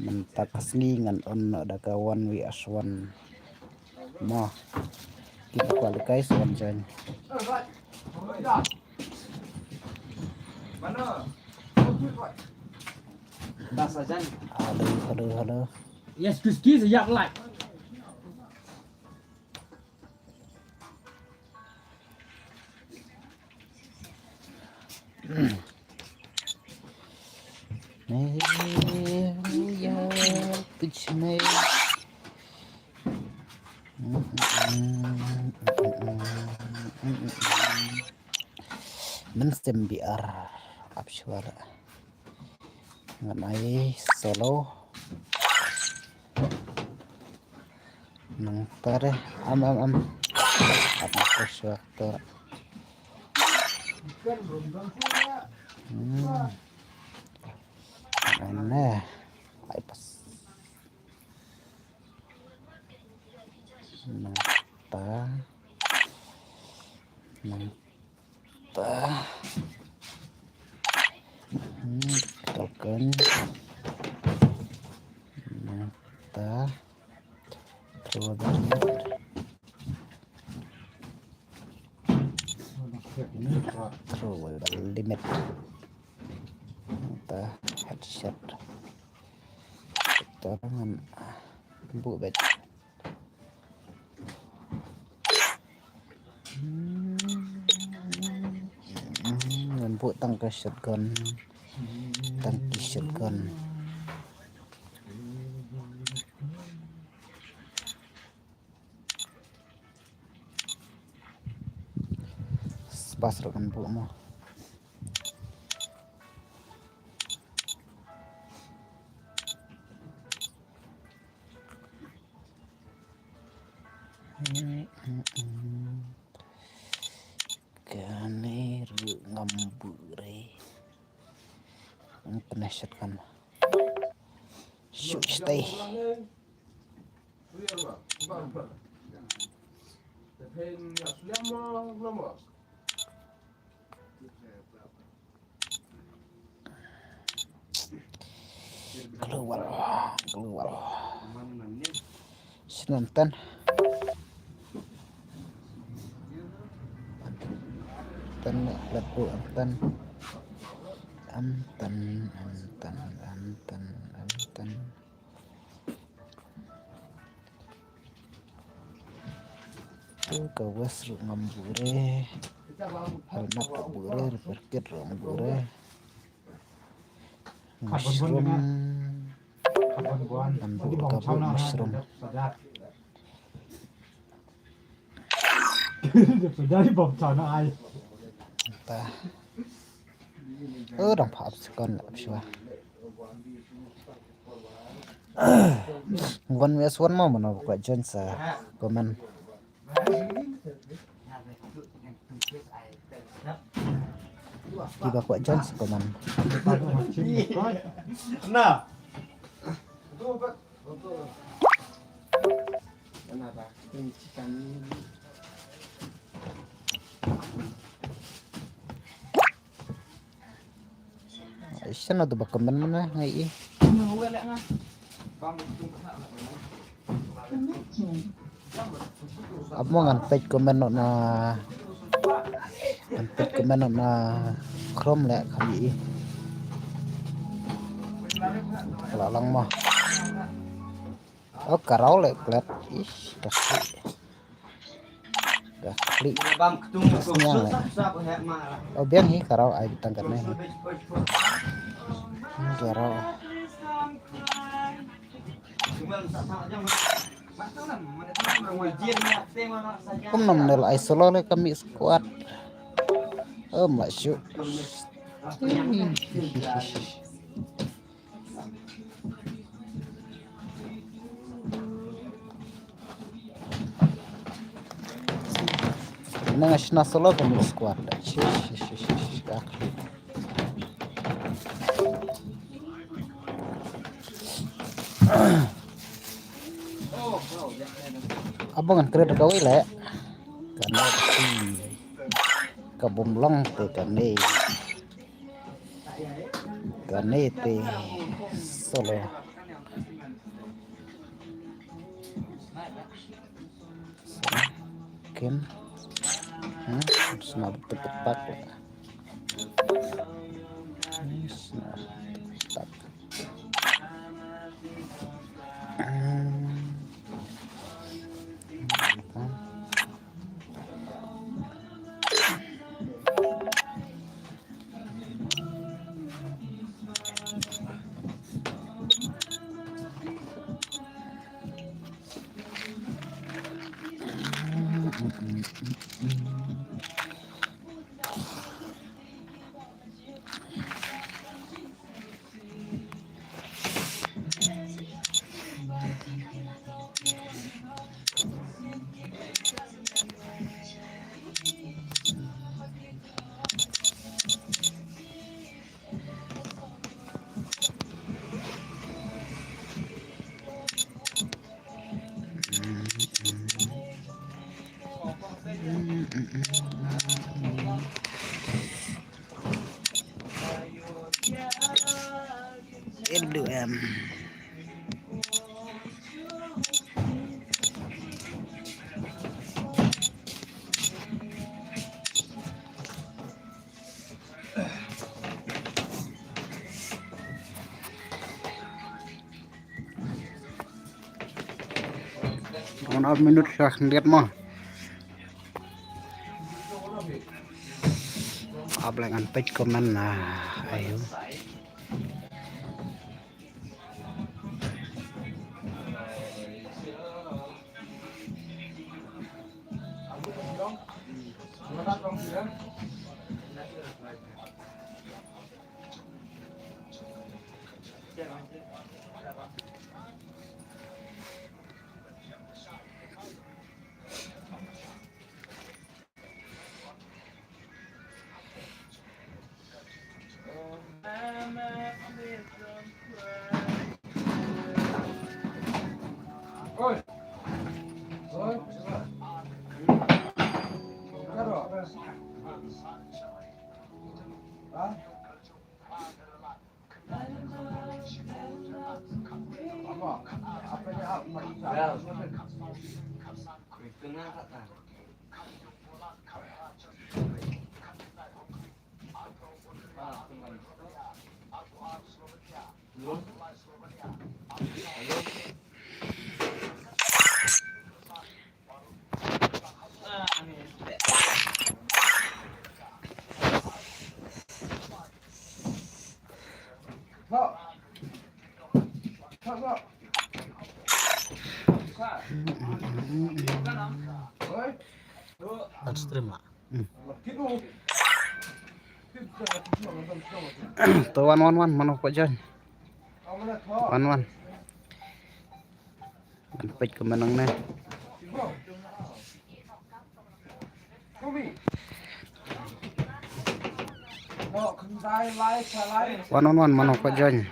Mentakas ngan on ada kawan wi aswan mah kita kualikai soal jan Mana? Tas aja. Halo. Yes, kuski sejak like. ya pichme menstem biar absyara nganai solo nang tare am apa sesuatu aneh ay pas nanta token nanta through the limit nanta headshot torangan bu bet bu tangka shotgun tangki shotgun pas rekan bu mau kane ngambure kena shotgun shoot stay keluar senonton tan laku antan tuh kawas ngambure halmat ngambure berkit ngambure mushroom ambur kabur mushroom Dari bom sana ai. entah dong pop sekon siapa ngon meswan mau mana buka jensa komen tiba kuat jens komen Nah. Kenapa? Kuncikan Aisyah tuh komen mana ngai apa ngan page komen na page komen na Chrome lek kami lalang mah oh karau lek plat ih dah klik Bang ketemu oh biang hi karau ai ditangkapnya karau nom nel ai solo le kami squad masuk ini ngasih solo kami squad abangan kredit kawai le karena kabumlang te kane te solo mungkin senap tepat senap tepat Itu minit sah lihat mah ablangan page komen nah ayo Oi. Oi. Karo. Hah? Apa? Apanya apa? Ya. Kena kata. stream lah tuh wan mana kok John wan page kemenang nih wan mana kok John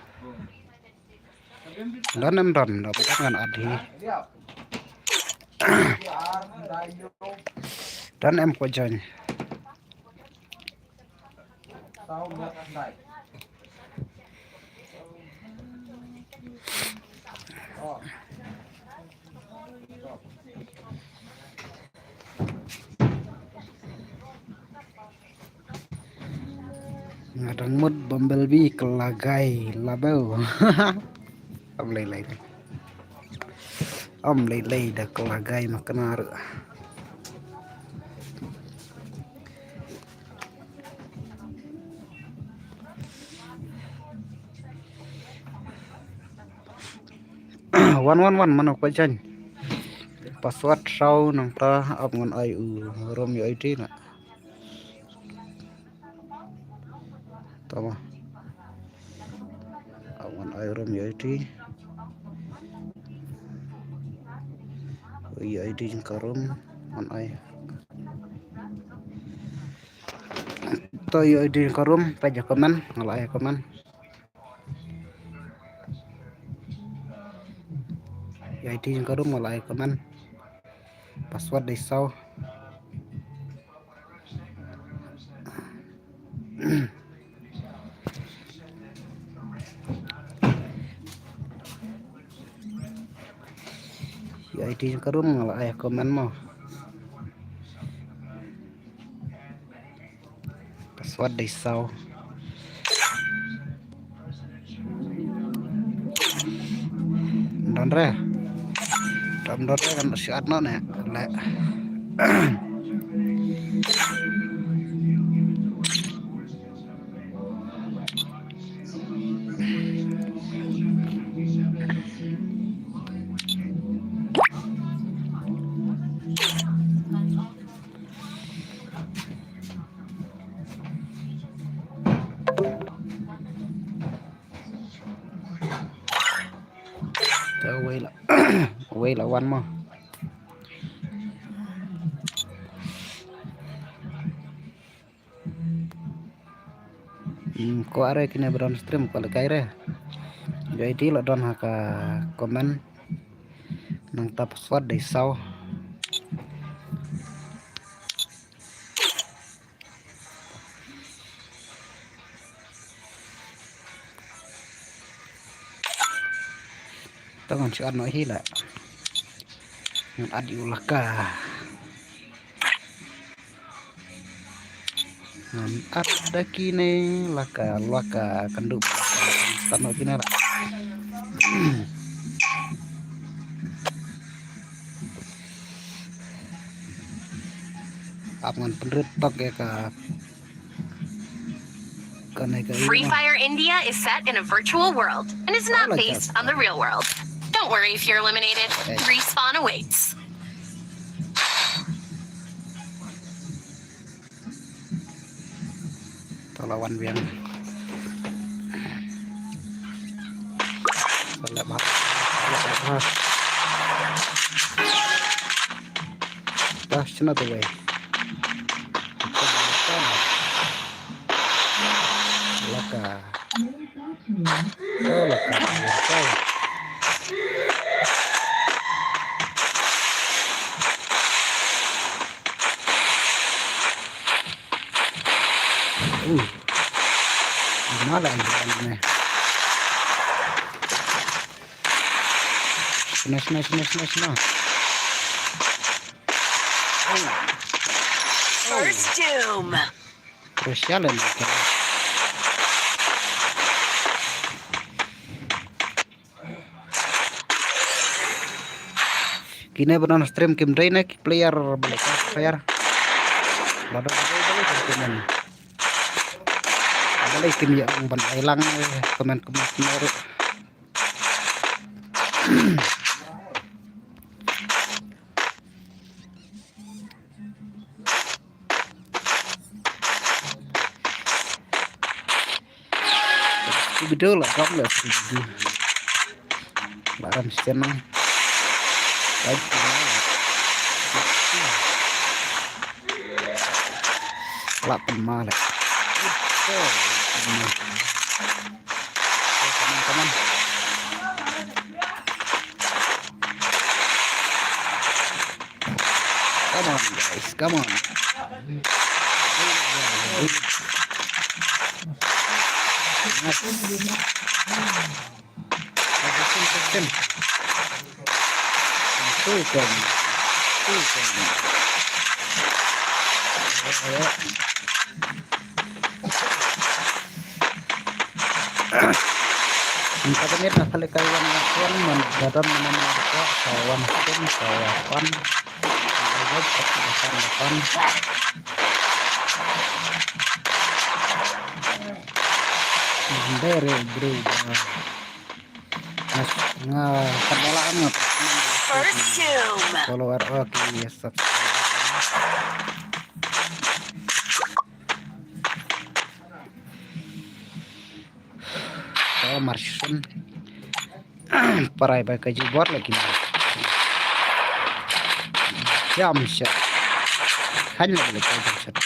dan em dapat dengan adi dan em kok John ngadang mood Bumblebee kelagai labau om lay dah kelagai makan aru wan mana kau jan password sau nang pra ap ngon ai rom yo ID na tama ap ngon ai rom yo ID ID jeng karom ngon ai to yo ID karom pajak komen ngalai komen ID yang karum mulai komen password di sau ID yang karum mulai komen mau password để sau đón ra đón đón ra kan siat nó nè lẹ quay là one more ko are kini brown stream ko lekai re jadi lo don haka komen nang ta password để sau ta còn chưa ăn nói hi lại ăn laka ada kini laka kenduk tanah kini lah apaan penrit tok ya kak Free Fire India is set in a virtual world and is not based on the real world. Don't worry if you're eliminated. Respawn awaits. lawan biang lebat dah cina tuh way laka gimana ini smash First doom. Crucial ini kini benar stream game day nek player balik player baru balik tim yang ban hilang komen baru video lah kamu lah video laram channel baik lah pemalek teman-teman come on guys come on Kita ini nak kali kawan kawan mendarat mana kawan pun kawan kawan dari bro kenalaan First doom. follower oke yes Marshall parai pakai jubor lagi jam shot hanya boleh jam shot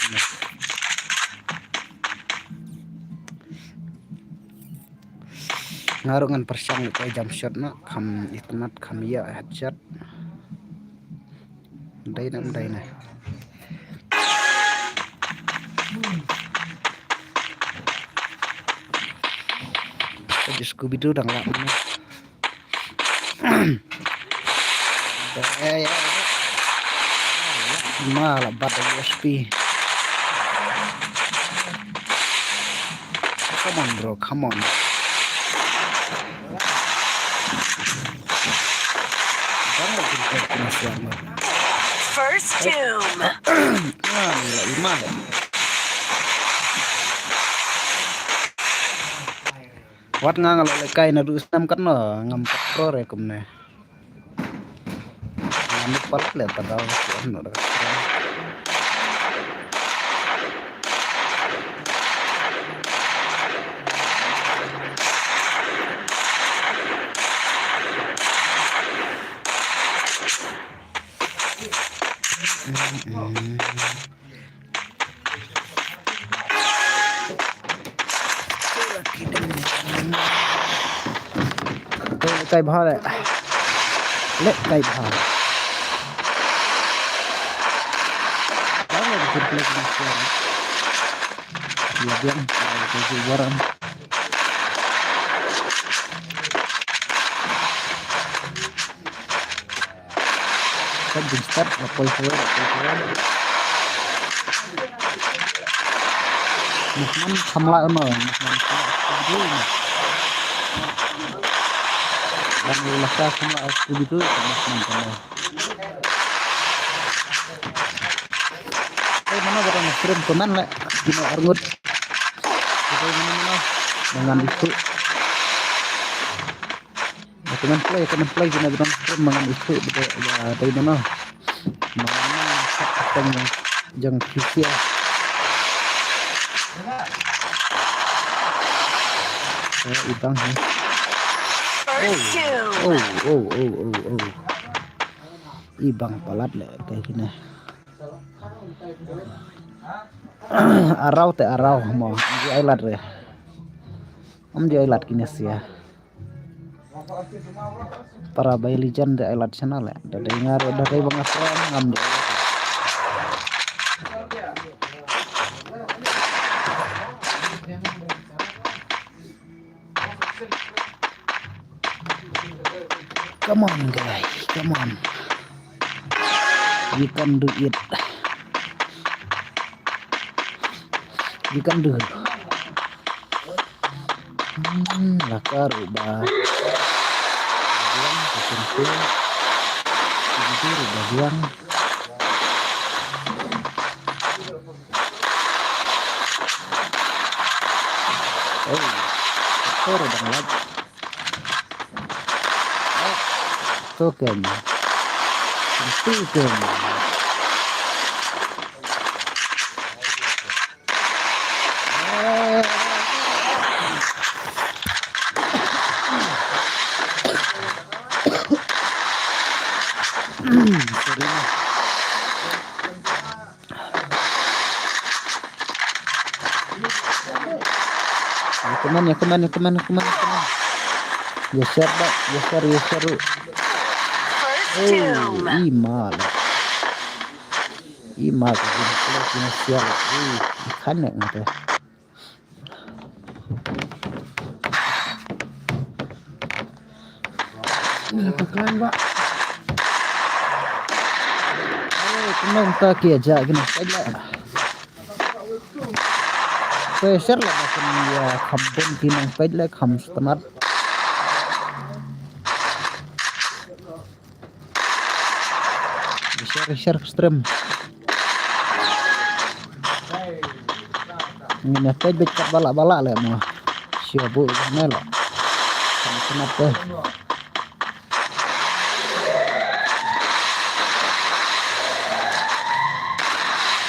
ngarungan persiang kayak jam shot na kam itmat kam ya headshot daina Scooby Doo đang làm ya mà là bắt USB Come on, bro. Come on. First doom. Gila, iman. Wat nga ngalo kay na rustam kan no ngam pro rekum ne. Ngam palat le tadaw no. Cây bò này lệ cây bò đó là một cái gì cái gì warm kan start apoi Musman samla ono dan laka samla aku gitu teman-teman. Mana barang stream teman lah dino arngut kita mana dengan itu teman play dino barang stream dengan itu ya dari mana jang kisia ibang ibang palat lah kayak gini arau mau di ailat ya di ailat kini sih ya para bayi lijan di ailat sana lah dari ngar dari bang asram ngam di come on guys, come on, we can do it. You can do it. Laka rubah buang kesentuh itu rubah buang itu rubah lagi token kemana ya share Ima kalau punya share ikan ya gitu ini bakalan Pak tenang kaki aja gini aja share lah macam ya kampung tinang page lah kamstemat share stream ini apa becak balak-balak lah mau siapa melo kenapa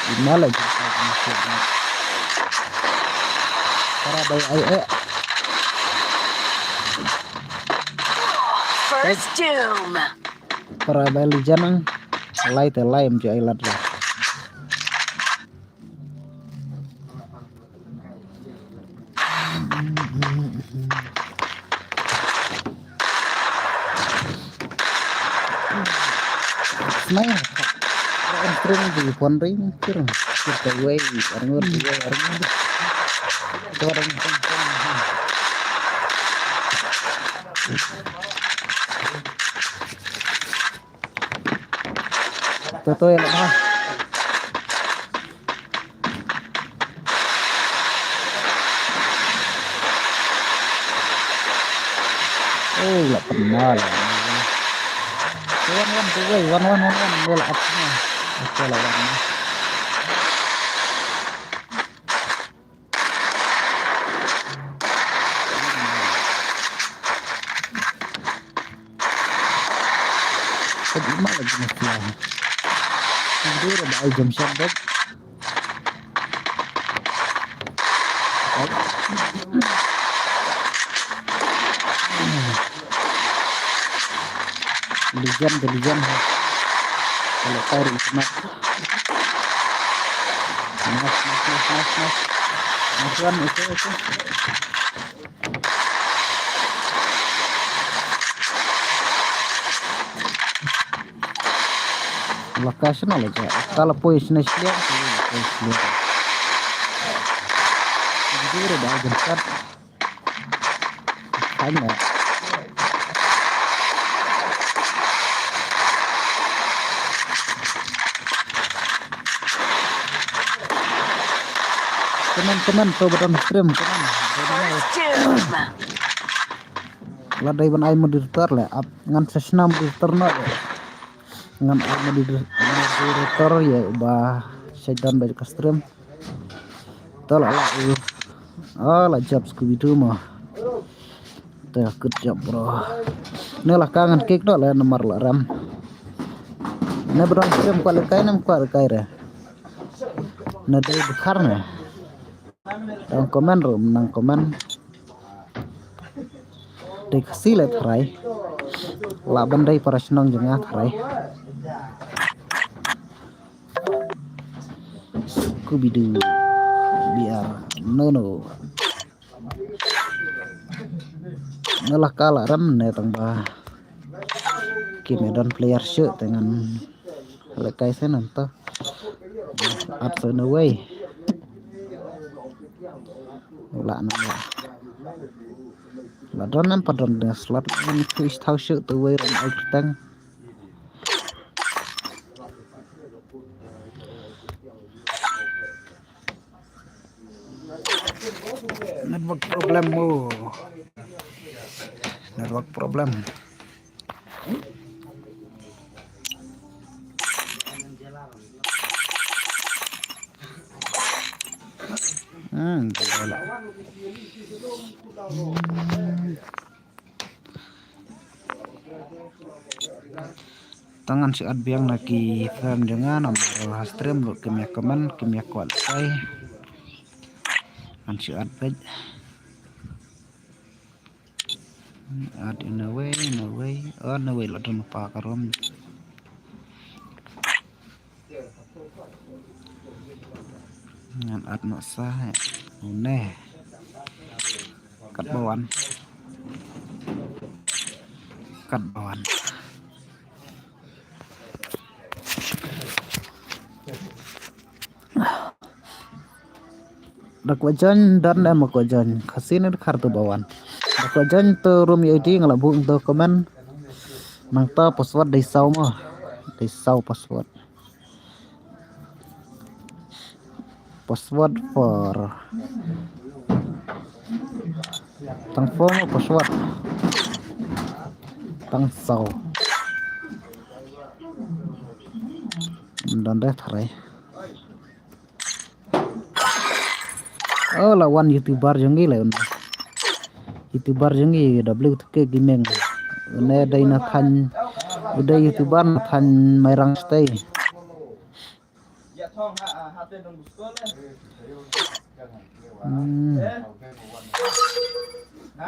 gimana lagi para bayi First doom. para bayi janang lai menjadi ailat lah. Nah, stream di phone ring kita way arngur orang Toto yang mana? Lah pernah lah. Wan tu wei, wan bola apnya. Oke lah wan. Sedih lagi masalah. Itu ada jam syabat. Kelijan kalau tarik semak masukan itu lokasi aja kalau posisinya dia itu udah jemput hanya teman-teman sobat stream lah dari ban ai moderator lah ngan sesna moderator na ngan ai moderator ya ubah sedan dari stream tolak lah jab Scooby-Doo mah teh kerja bro ini lah kangen kick dah lah nomor lah ram ini berang stream kuat kai re nah dari bekar nih nang komen dikasih lihat harai lah bandai para senang jengah harai Scooby-Doo biar no ngalah kalah ram nih tambah Medan player shoot dengan lekai saya nanti up the way lạ lắm là đó nằm phần đòn slot mình cứ thao sự từ quay rồi ai tăng network problem tangan si Adbiang lagi frame dengan nomor stream lo kimia komen kimia kualify kan si Adbeg ad in a way lo don pa karom ngan ad no sah neh kat bawan dak wajan dan emak wajan kasih kartu bawan dak wajan tu room ID ngelabu untuk komen nang ta password di sau password for tang form password tang sau dan dah tarai lawan youtuber jengi lah youtuber jengi WTK gaming ne dai na than udah youtuber na than mairang stay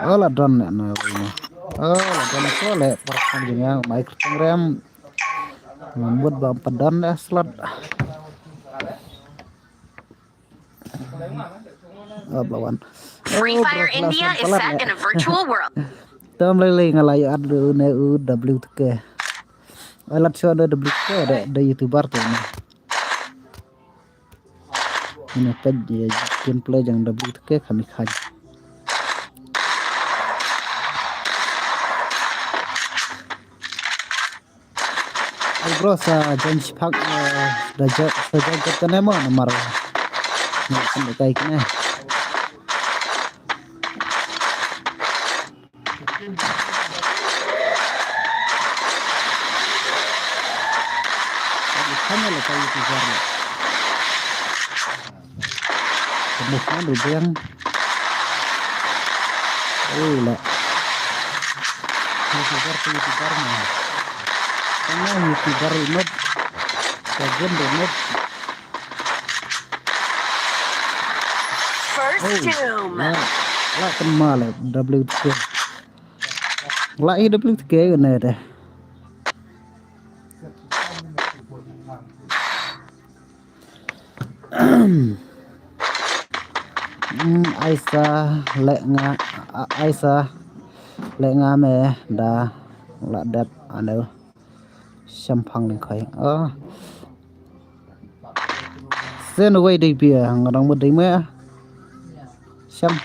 lah don na lah don ko le perang jenga microgram membuat bampa don slot lawan Free Fire India is set in a virtual world. Tam lele ngalai ad ne WTK. Alat show ada WTK ada YouTuber tuh. Ini page gameplay yang WTK kami kaji. Bro sa janji pak daja saja kan emang nomor nak kayak ni. le kai YouTuber le. Kemudian itu yang le. YouTuber mah. Karena YouTuber ini bagian dari First doom. Lah kemal WTK. Lah WTK ini deh. Aisyah le nga me da la dat anu sampang ling khai sen wei dei bia ngadang mo dei me sam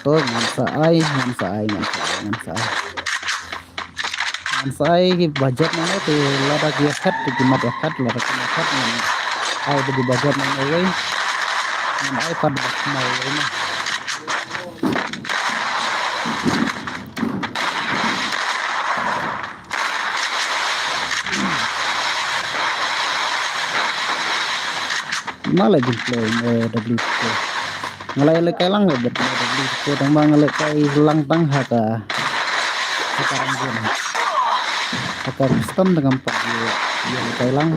to ngan sa ai Saya budget mana tu lada dia kat cuma dia kat lada kena kat ai di budget mana away ai pad mau ini malah display WTK ngalai le kai lang le WTK tang bang le kai lang tang ha ka sekarang gini akan custom dengan pagi yang Thailand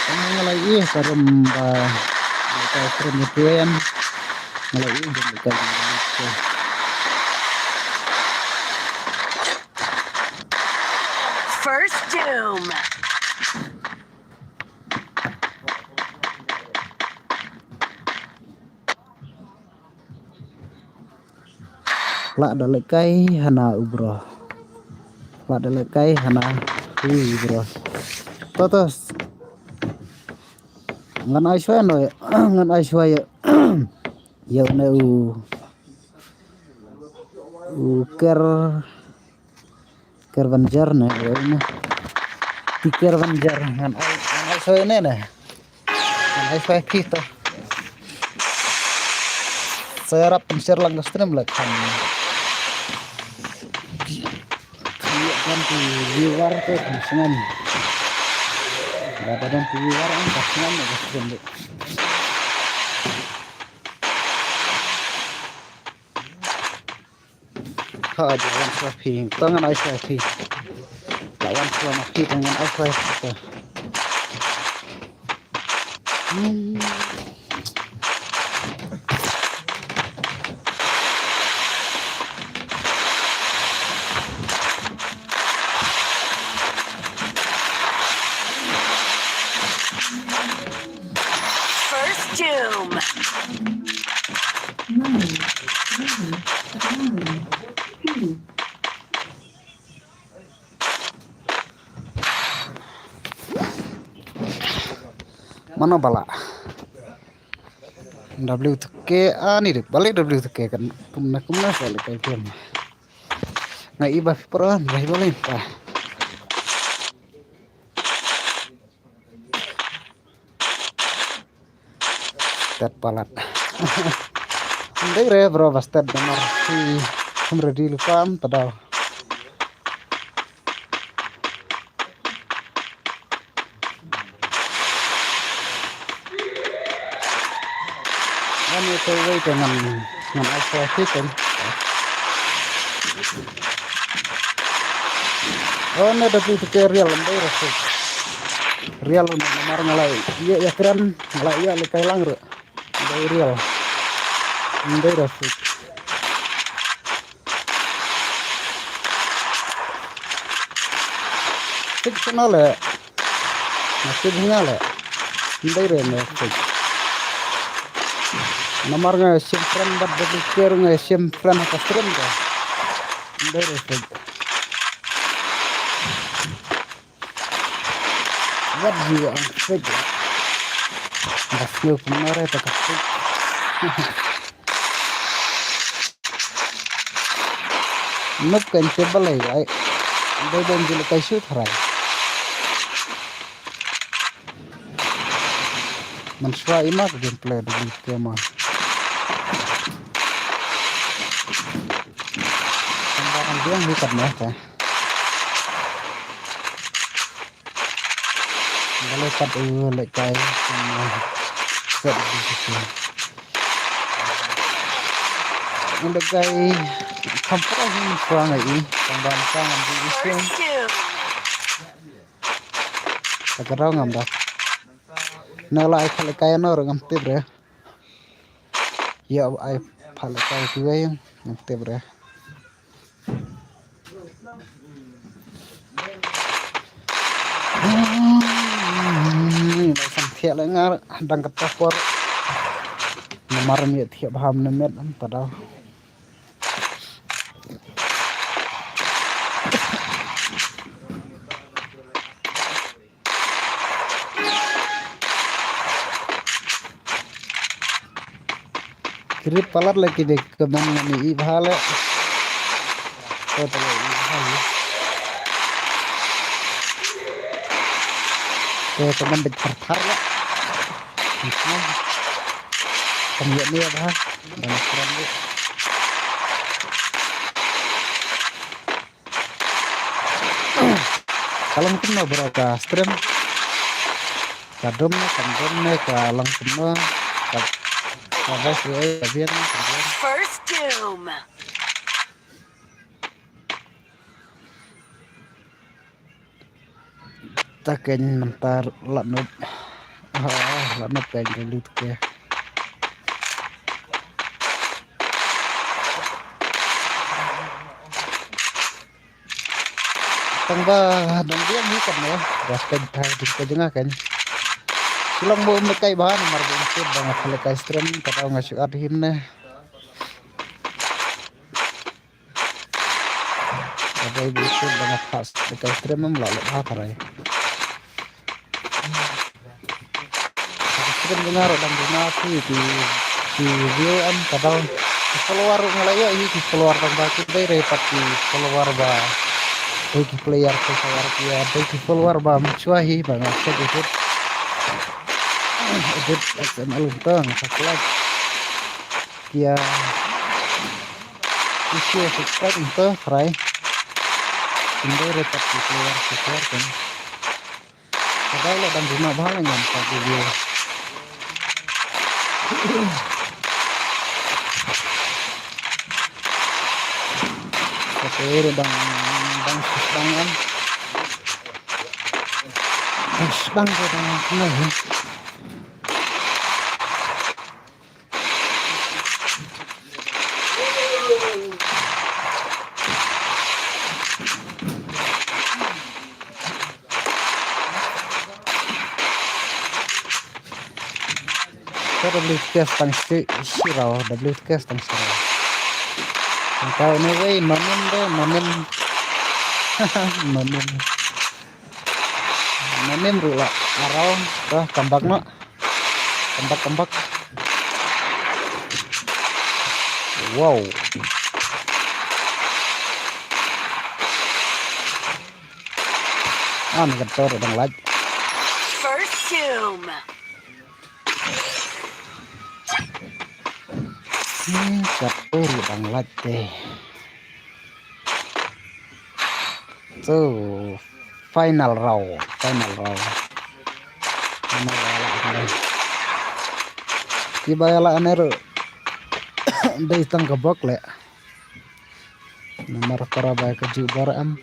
ngalai karam ba kai permitian ngalai dan kai First doom. la dalekai hana ubro la dalekai hana ubro totos ngan ai shwa no ngan ai shwa ya ne ker banjar ne ne tiker banjar ngan ai shwa ne ngan ai shwa kita saya rap penshare lang stream lah kan dan viewer tuh kesengan ada dan viewer ang kesengan ya stream deh jalan shopping tangan ice shopping lawan selama kita dengan ice shopping Doom. Mana bala WTK ani deh balik WTK kan kumna balik kayak film nggak iba peran balik balik pak tet palat ndai bro bastet nomor si di lupa tadau ini tuh dengan isolasi kan oh ini WTK real ndai rasul real nomor ngalai iya ya keren ngalai ya lekai langre ndai real ndai rasul fictional le masih ngale ndai rasul nomor nggak simpan buat berpikir nggak simpan custom kan ndai rasul what you are fake dasnya kemarin tak fake nuk kan coba lagi ai dan juga kasih terai manswa imak gameplay dulu kemana dia bukan ya teh. Kalau pada lekai sama set gitu. Lekai kampur ini suang ini, pembantang ambil isu. Takarau ngamdak. Nala ai lekai no orang ambil bre. Ya ai lekai juga yang ambil bre. Langsung tiap lengar dang ketapor nomor miet tiap paham nemet padahal kiri palar lagi deh kemana nih ibhale kota ibhale ke teman bertar ya kemudian ini apa banyak keren bu kalau mungkin mau berapa stream kadumnya kalau semua kalau sih biar First Doom. taken mentar lanut lanut pengen lutu ya tambah dan dia bukan ya gaskan di kejengah kan silang mau mekai bahan nomor bensin banget lekai stream kalau ngasih arhin nih ada ibu itu banget pas lekai stream melalui apa ya stream dengar dan donasi di view kadang keluar ngelaya ini keluar tambah kita repot di keluar bah bagi player keluar dia bagi keluar bah mencuahi banget sedikit edit XML tang sekolah dia isi subscribe itu fry ini repot di keluar kan padahal dan guna banget nyampe video oke redang sustangan bang redang lagi WTS tang sirau WTS tang sirau kalau ini way nonim deh nonim rula arau tuh kambak wow ngetor dong lagi First Doom. catur bang latte tuh final row kibaya aner dari tang kebok le nomor korabaya kejubaran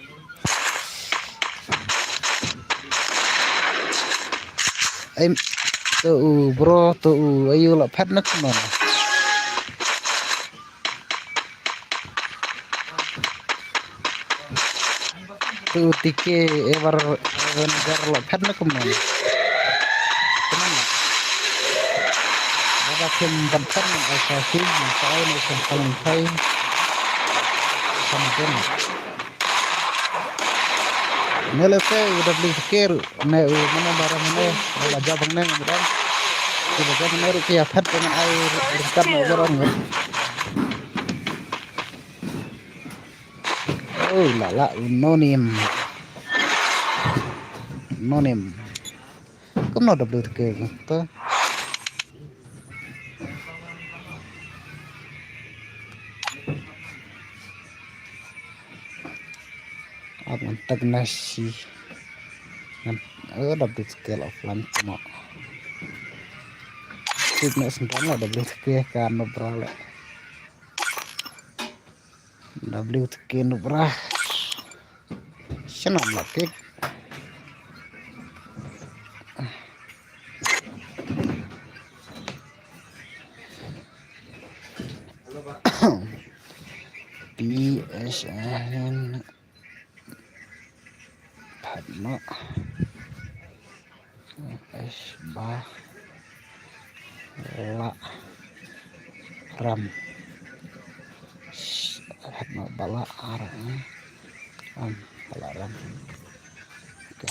tuh bro tuh ayo lah pet nak mana tuh tike ever vendor lo pet nak mana kemana ada tim bantan asasi saya nih paling saya sama nelese udah beli sekir mana barang mana aja bang neng berang kita menaruh kia pet dengan air dekat orang ya oh lala nonim kamu udah beli sekir tuh stagnasi ngan double scale offline mo fitness ndang double scale kan berale double scale berah senang lagi PSN Padma S bah la ram Padma bala ram bala ram oke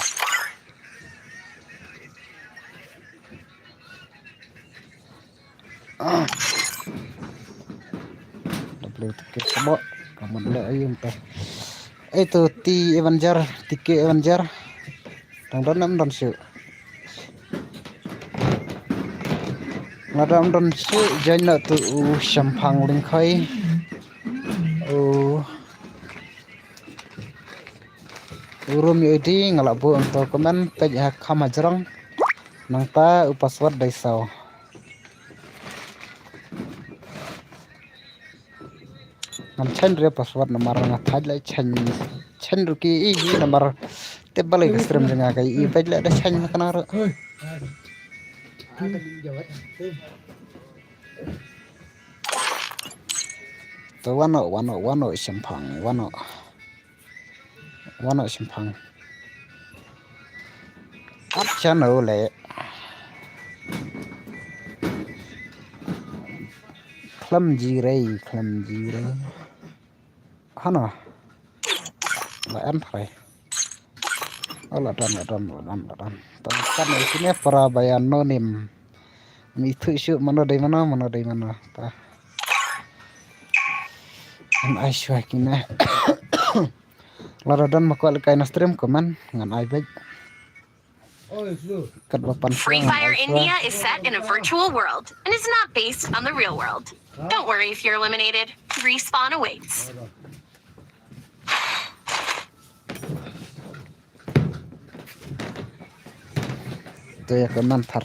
double tiket kebo kamu dulu ayun teh itu T Avenger tiket Avenger dan su ngadam dan su jana tu sampang lingkai urum yudi ngalabu untuk komen pejah kamajrang nangta password daisau chen re password nomor ngathaj lai chen ruki i nomor tebal ekstrem janga kai i pej la da chen kana ro to wano sampang wano sampang ap channel le clumsy hana la an thai ala dan to kan isine para bayan nonim mi thu shu mana ta an ai shwa kina lara dan makwa kai na stream komen ngan ai bej kat bapan Free Fire India is set in a virtual world and is not based on the real world. Don't worry if you're eliminated. Respawn awaits. to ya komen thar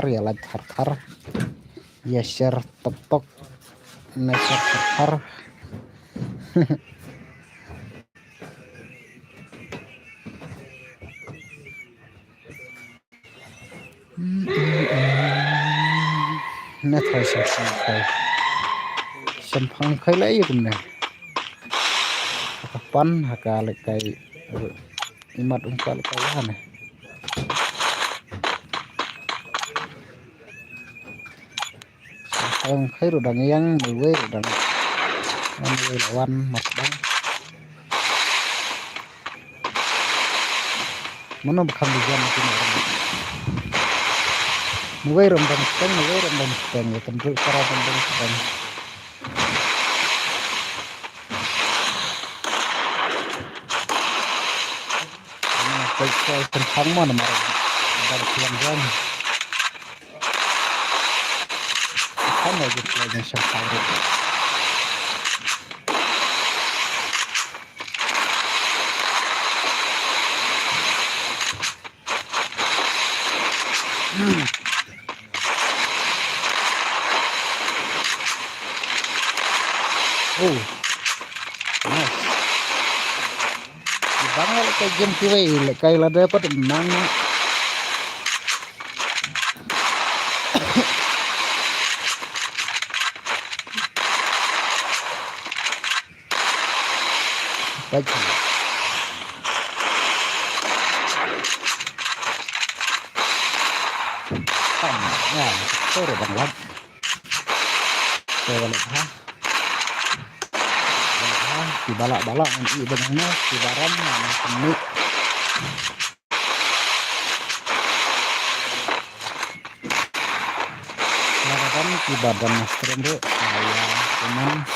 ya like thar ya share tok na share thar net hai sampang khai lai kumne kapan hakale kai imat ungkal kai ông khai rồi đằng yang mười rồi đằng mười lawan mặt bang mana bukan dijan itu mười rồi đằng steng ya tentu cara tentang steng cái tentang mana marah dari kian kan lagi pelajaran syafar nice bang le kai game kiwai le kai la dapat menang baik ya sorry banget si balak nanti benangnya si baram ini silakan si badan master itu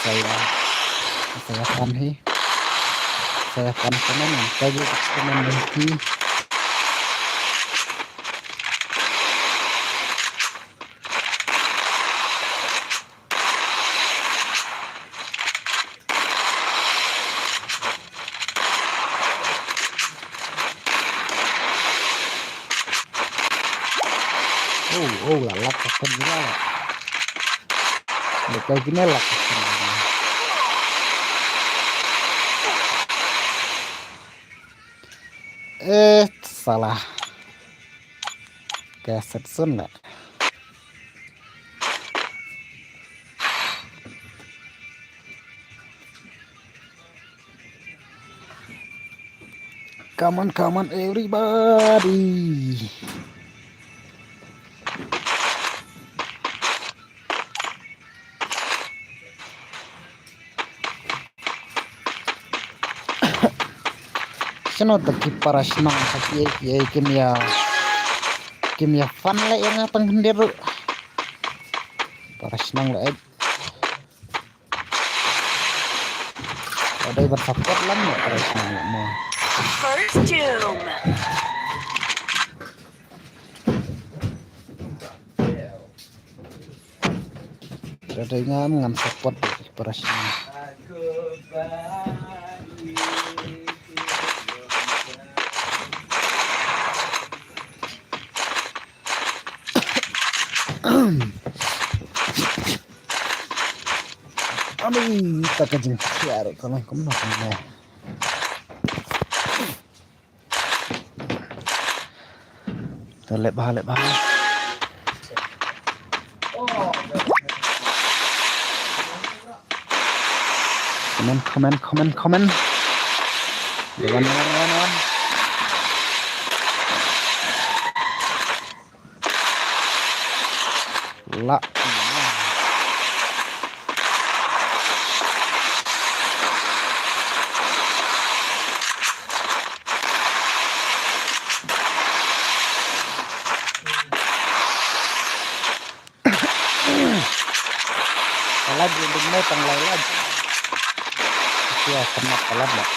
saya kanhi saya kan teman saya juga teman lagi Oh là lắc cái thân nữa là để cái này lắc cái thân này. Salah keset sun lah. Come on everybody. Sino taki para senang taki kimia fun lah yang atang hendir para senang lah ada bersupport lah ya para senang mau First Doom. ada ngan support para senang. Aduh, tak kejeng siar kalau kamu nak mana? Terlep bahal. Comment. Lawan. La. Kalau di dunia tanglai lagi, ya kena kalah lah.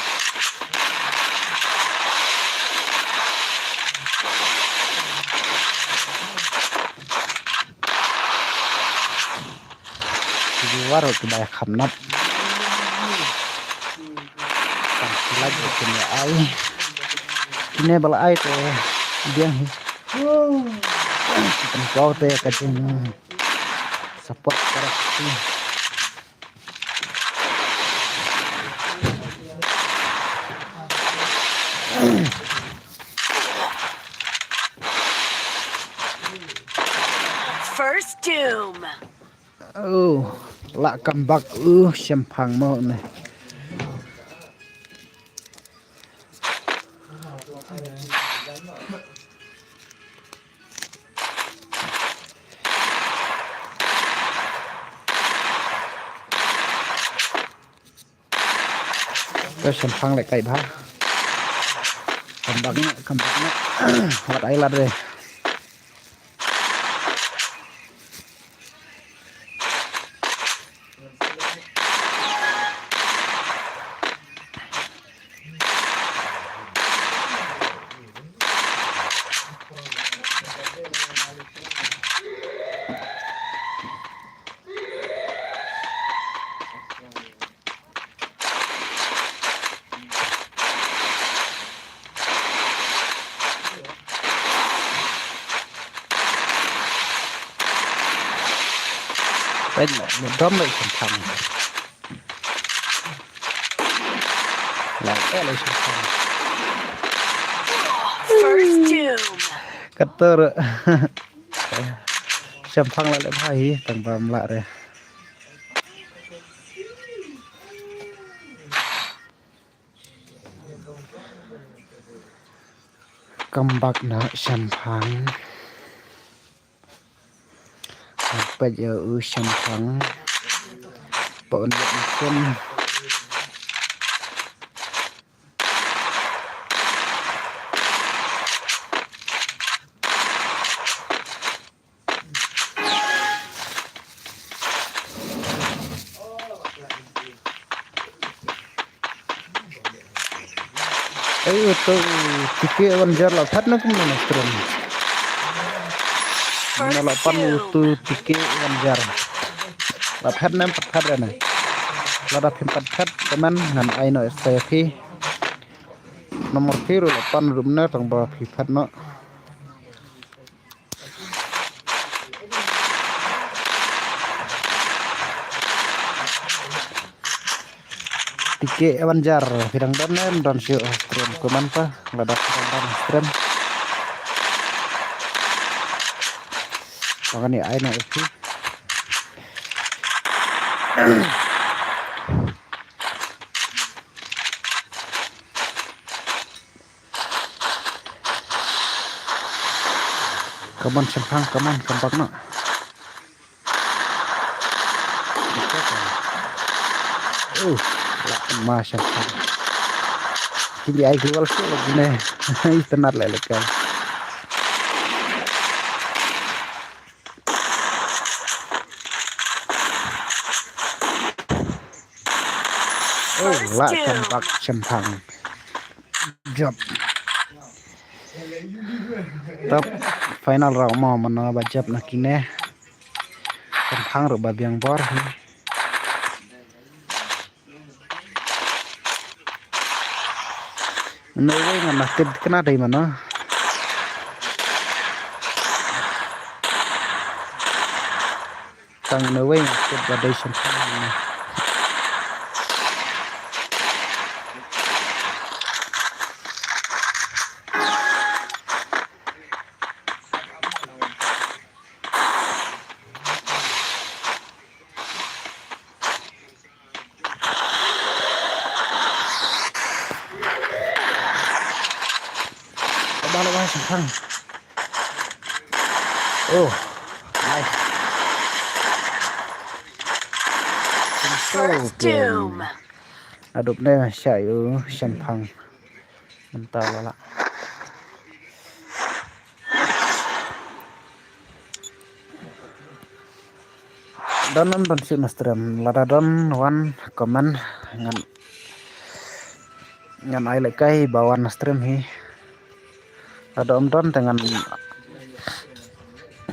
Di luar itu banyak hamnat. Pasti lagi punya air. Ini bala air tu dia. Kita kau tu kacang support karakter. First Doom. Oh, lạ cầm bạc xem phẳng màu này. Cái xem phẳng lại cày bạc. Cầm bạc nữa. Hoạt ấy lật rồi. Bên một đốm lại thành lại cái lại thành First Doom. cutter xem phăng lại phải tầng vàm lại đây cầm bạc nợ xem phăng bây giờ xem phăng bộ nhận chân itu tiket wajar lah, kan aku mana strom. Mana 8 itu tiket wajar. Laphat nam pathat ana. Lada phim pathat teman ngan ai no STP. Nomor 8 rumna tang ba phiphat no. Ke Banjar firang dan sio stream kuman pa ladak dan stream makanya ai na itu kaman sempang kaman kampak na masya Allah kili ai keluar sih lagi nih tenar lelek kan lah kampak sempang job top final round mau mana bajab nak kini sempang rubah biang bor Nawai nga nakid kena dari mana? Tang nawai nakid badai sempang. Bala sempang. Oh, nice. First doom. Adup na siya yung sempang. Mentah lala. Dan nonton si Mastram ladadon one comment ngan ai lekai bawan stream hi. Ada omdon dengan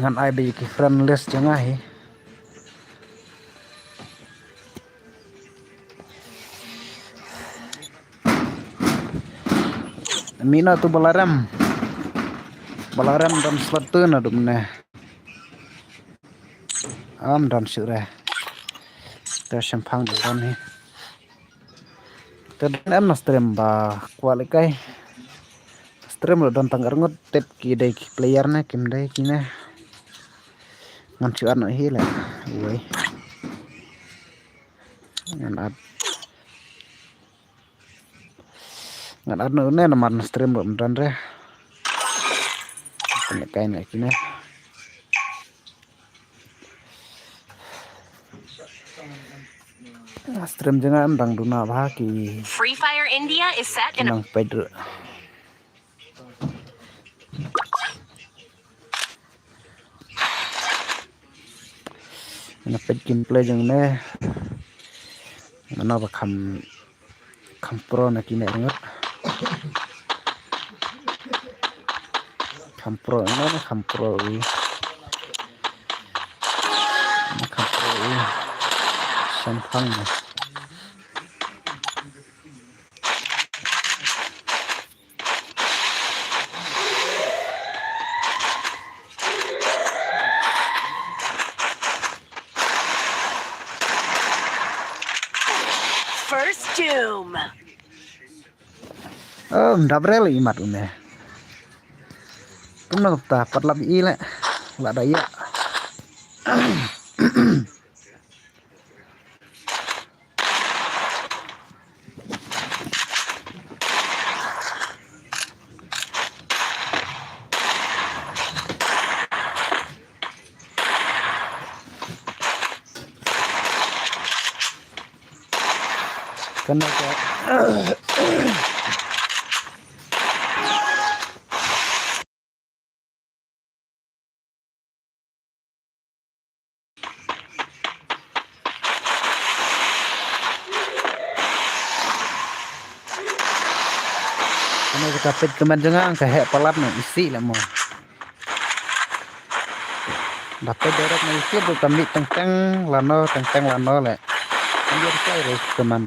ID ki friend list jengah hi. Mina tu balaram dan selatun adum ne. Am dan surah. Ter sempang dan hi. Ter am stream ba kualikai. Stream lo don tanggar ngot tep ki dai ki player na kim dai ki na ngan chu an hi la oi ngan ad no ne na man stream lo dan re ne kai na ki na stream jangan dang duna ba ki Free Fire India is set in a nang pedro nó phải kim play jeng ne nó ba kham pro na ki ne ngot kham pro nó kham pro wi sempang ne First doom. Dabrel imat une tum na ta patlap i le la daya kena ka kapit keman jangan kayak pelat nih isi lah mau dapat darat nih isi tuh kami tengteng lano le ambil saya keman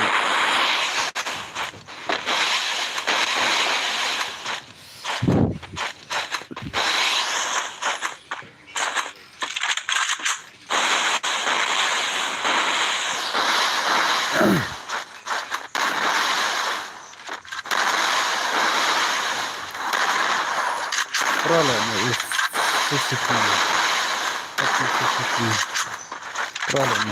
problem is physically. That's the physically problem.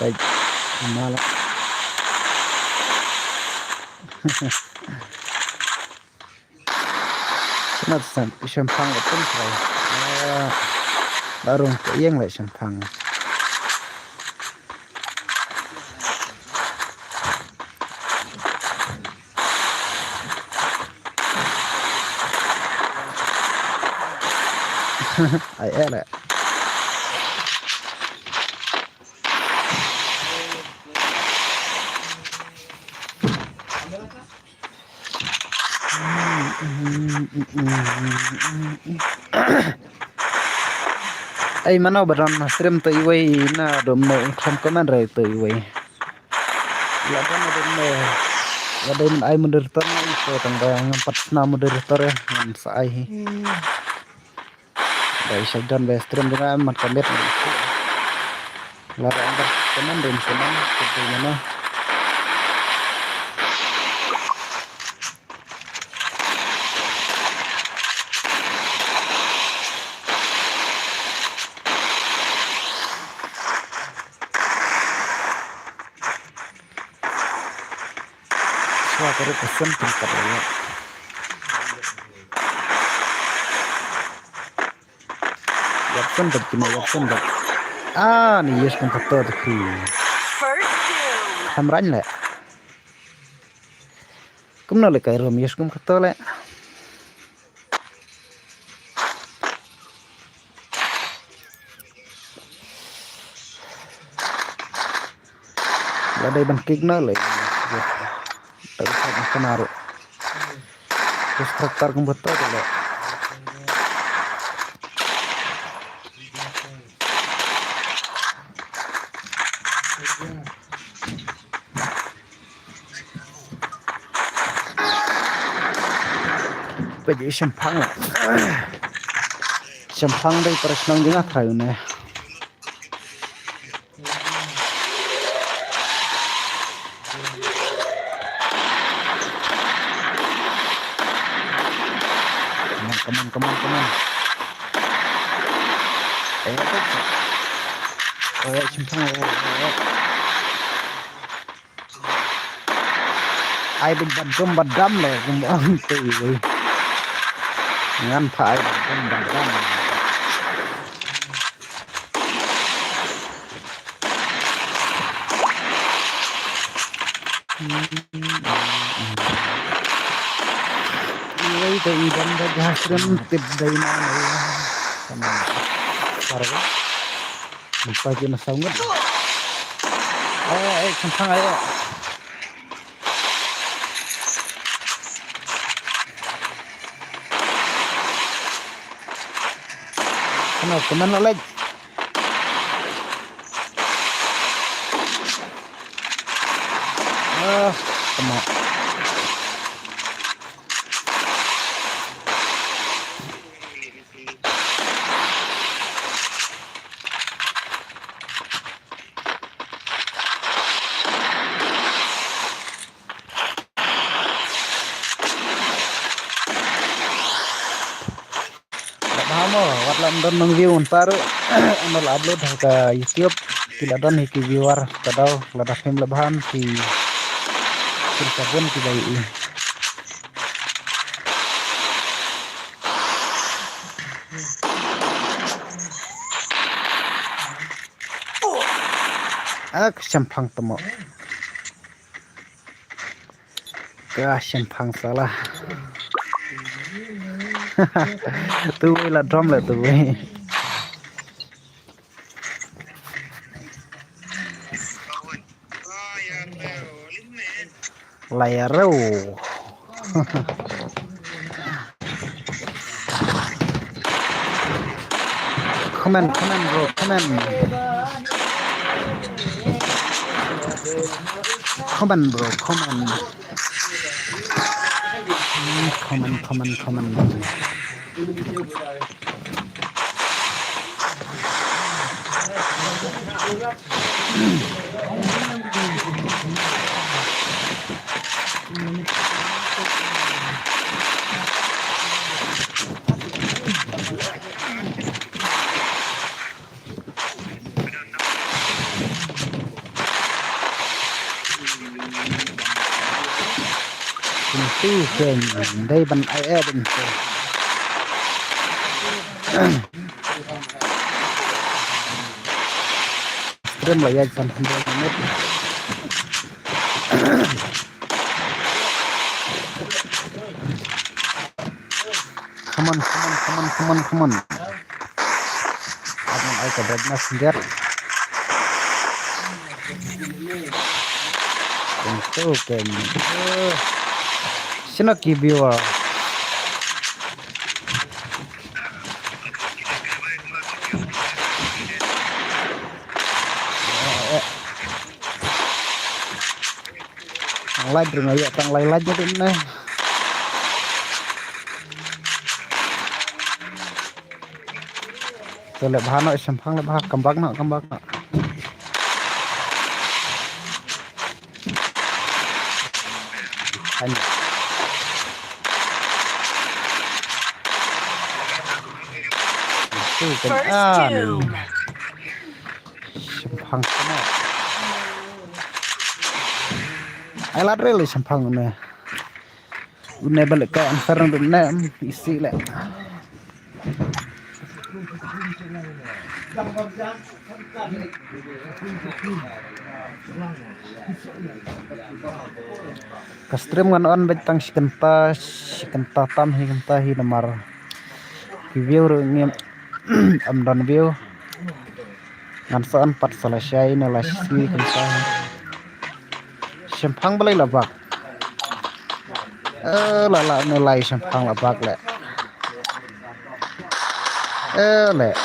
Baik, malah. Kenapa champagne open try? Baru yang lah champagne. Ai lah. Ai mana badan stream tu iway na domno kam kaman rai tu iway. Ya kan domno. Ya dan ai moderator na itu tangga empat na moderator ya ngam sai. Dai sajan be stream dengan mat kamet. Lara ambar kaman dom kaman tu mana. Suara pesan tingkat ya. Yapsan dak kina yapsan dak. Nih yes komputer tu. Hamran le. Kumna le kai rom yes komputer le. Ada ban kick na le. Tak naruh terus traktor komputer dulu pergi champagne dari persenang dengan terayunnya Come on. Ayo cimpang. Ai badam le kumbang tu ibu. Ngan pai badam. Itu idan dah hasram tip dari mana? Sama parah. Lupa jenis sangat. Ayo, cimpang ayo. Kemana lagi? Kemana? London nang-view ntar amal upload ke YouTube tidak dan hiki viewer kadau lada film lebahan si sabun tidak ini champang temo champang salah tu là drum là tu layar rau comment bro comment bro comment Tentu keng đây ban ai bên keng stream là ya san menit. Come on. Abang ai ke bedna singkat. Tentu keng. Sino viewer. Live rồi ngồi tăng live cho đến này. Tôi lại bahas nội xem phăng lại bahas cầm bác nọ. Anh. First doom. Sempang semua. Ai lát really sempang này. Unai balik ke answer untuk nem isi lek. Kastrim ngan on betang sikenta tam sikenta hi namar. View ngem amdan view. Ngan soan pat selesai nelasi kenta. Sempang balai labak. Lala nilai sempang labak lek. Lek.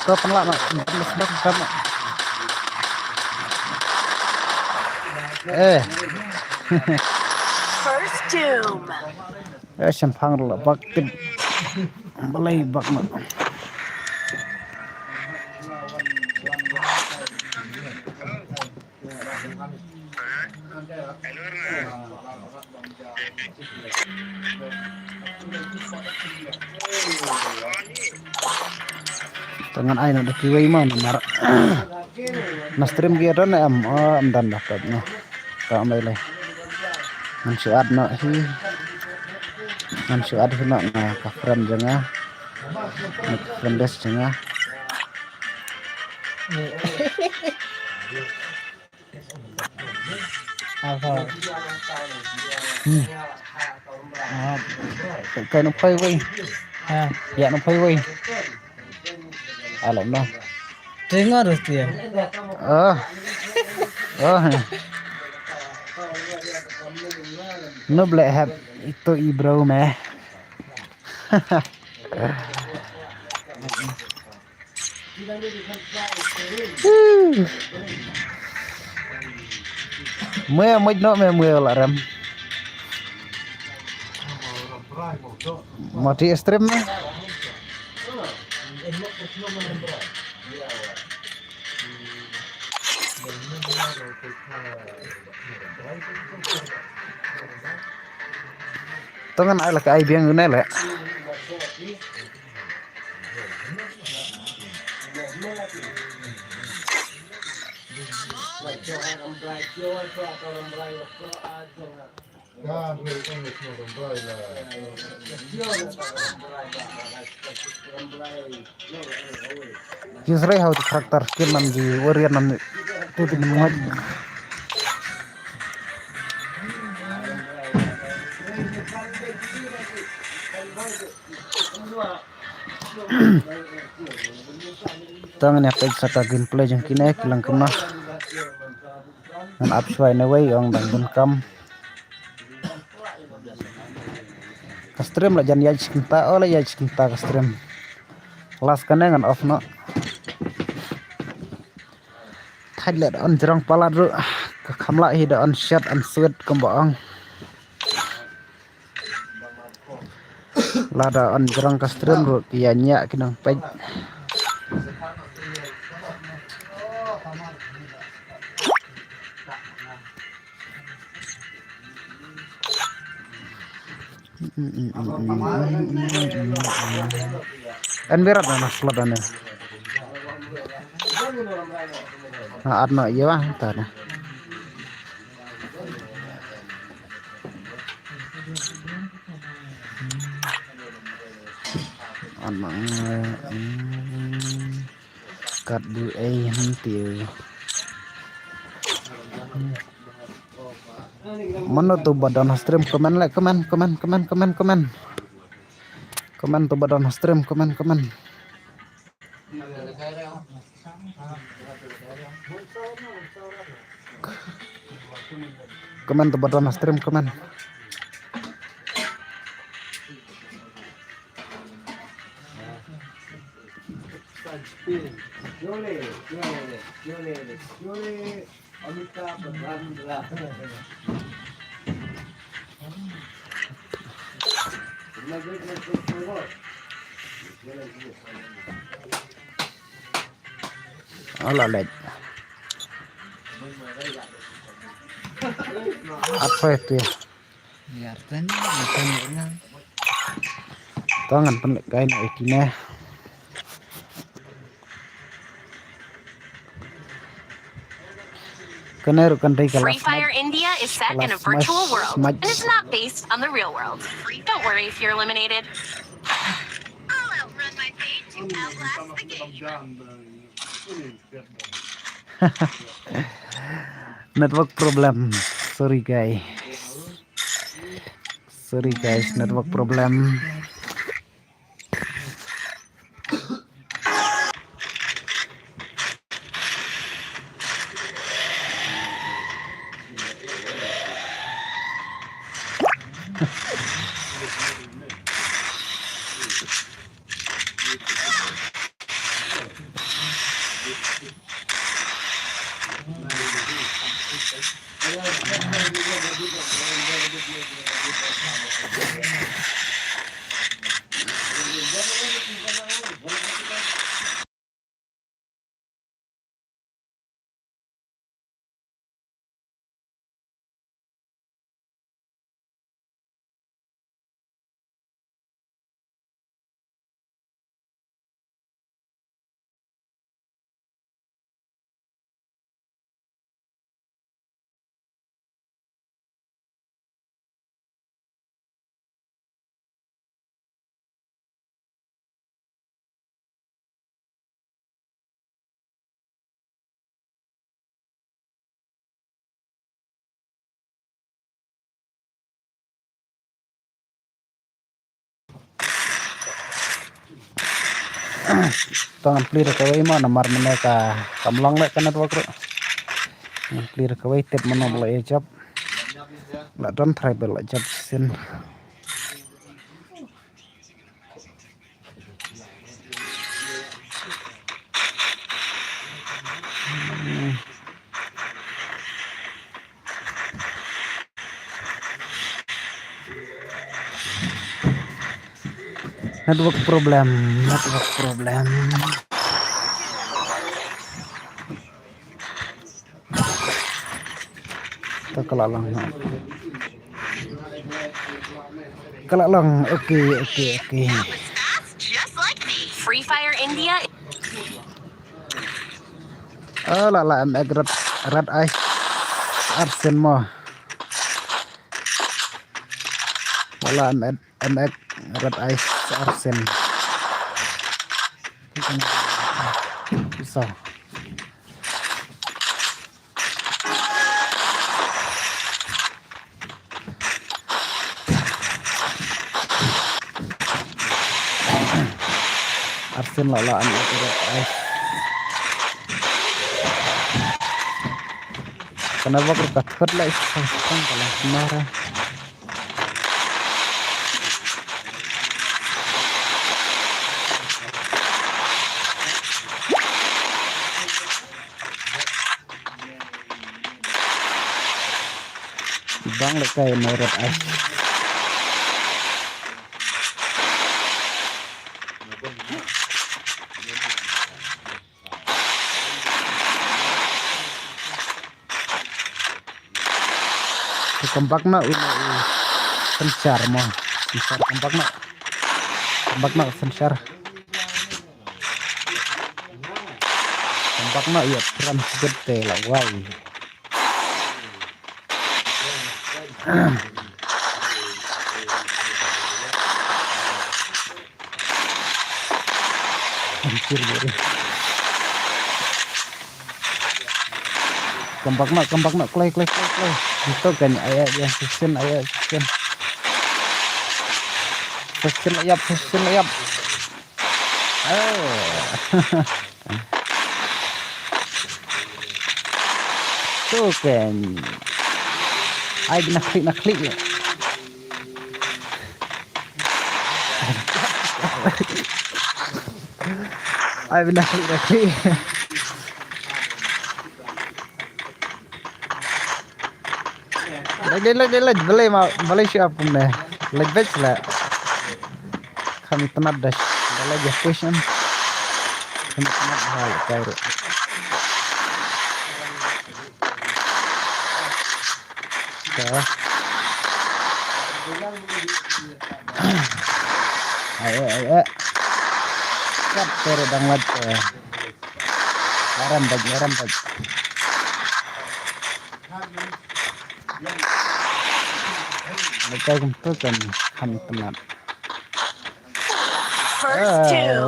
Kau pengelak mak, sebab sama. First doom. Sempang labak tim. Balai bak mak. Tangan ai nak kiwai mana mar. Na stream kia ron am dan dapat no. Tak ambil leh. Ngan suat no hi. Ngan suat hi no na kafran jengah. Nak friendes jengah. Apa? Cái nó phơi quay. Dạ nó phơi quay. Alam no. Tengok terus dia. No boleh have itu ibro meh. Mưa no mưa là ram. Mati ekstrem meh. Tangan ai lah ai biang guna lah. Justru how to karakter skill nam di warrior nam tu tu muat. Tangan yang peg serta gameplay yang kini kilang kemah. Ngan upsway na way yang bangun kam. Kastream lah jangan yaj kita, yaj kita kastream. Last kena ngan off no. Thailand on jerang pala ru. Kamla hida on shot on sweat kembang. Lada on jerang kastream ru kianya kinang peg. En berat na slot ane. Na adno iya bang tane. Anang kat bu hantiu. Mana tuh badan stream komen like komen tuh badan stream komen tuh badan stream komen. Alah lek. Apa itu ya? Biarkan makannya. Tangan pendek kain ikine. Kener kantai Free kelas. Fire India is set in a virtual world and is not based on the real world. Don't worry if you're eliminated. I'll outrun my fate to outlast the game. Network problem. Sorry guys, network problem. Tangan clear kawai mana nomor mereka kamlang lek kan network ro. Clear kawai tip mana boleh ejap. Lek don travel ejap sin. Network problem. Kita kelalang. Oke. Just like me. Free Fire India. Lala MX red ice arsen mo. Lala MX red ice arsen. Bisa. Arsen lala MX red ice. Kenapa kertas lah iseng kalau marah. Bang lekay merot ay. Kembakna sensar mo. Sensar kembakna. Kembakna sensar. Kembakna ya peran gede lah wow. Hancur jadi. Kembakna klay. Itu kan ayat yang season layap. Tuh kan. Ay naklik. Ay naklik. Boleh siap punya. Lebih lah. Kami penat dah. Lagi question. Kami penat hal cair. Ayo. Kat teredang mat. Aram baj. Mereka kumpulkan kami penat. First two.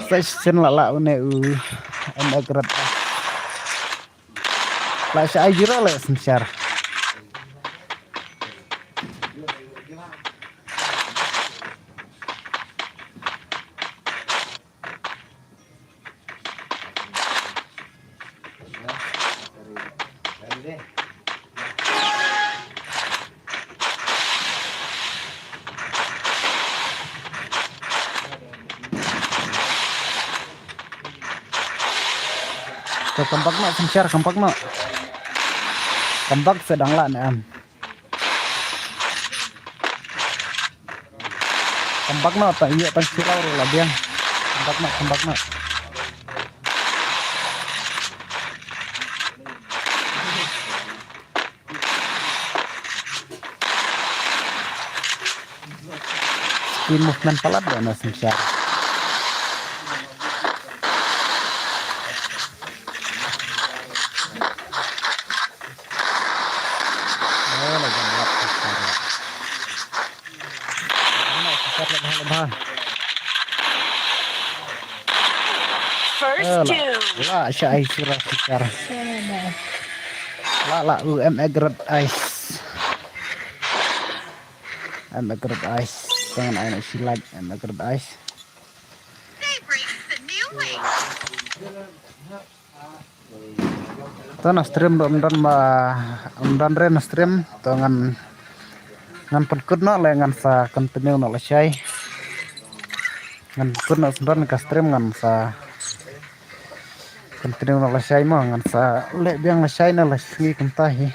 Session lala une anda gerat. Lah saya jiro le sensar. Kembakna sensar kembakna. Kembak sedang lah neam. Kembakna tak iya tan sirau lah biang. Kembakna. Skin movement palat na sensar. First two. Lah syai surah secara. Lah egret ice. Egret ice. Jangan anak silat egret ice. They bring the new wing. Tanah stream undan ren stream tangan ngan perkut no le ngan sa continue no le syai. Ngan perkut no undan ka stream ngan sa continue na lasay mo ngan sa ule biang lasay na lasgi kuntahi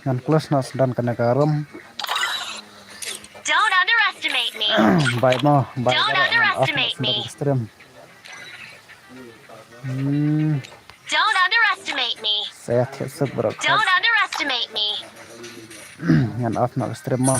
ngan close na sundan kana karom. Don't underestimate me. Don't underestimate me. Don't underestimate me. Saya tiap bro. Don't underestimate me. Ngan off na stream mo.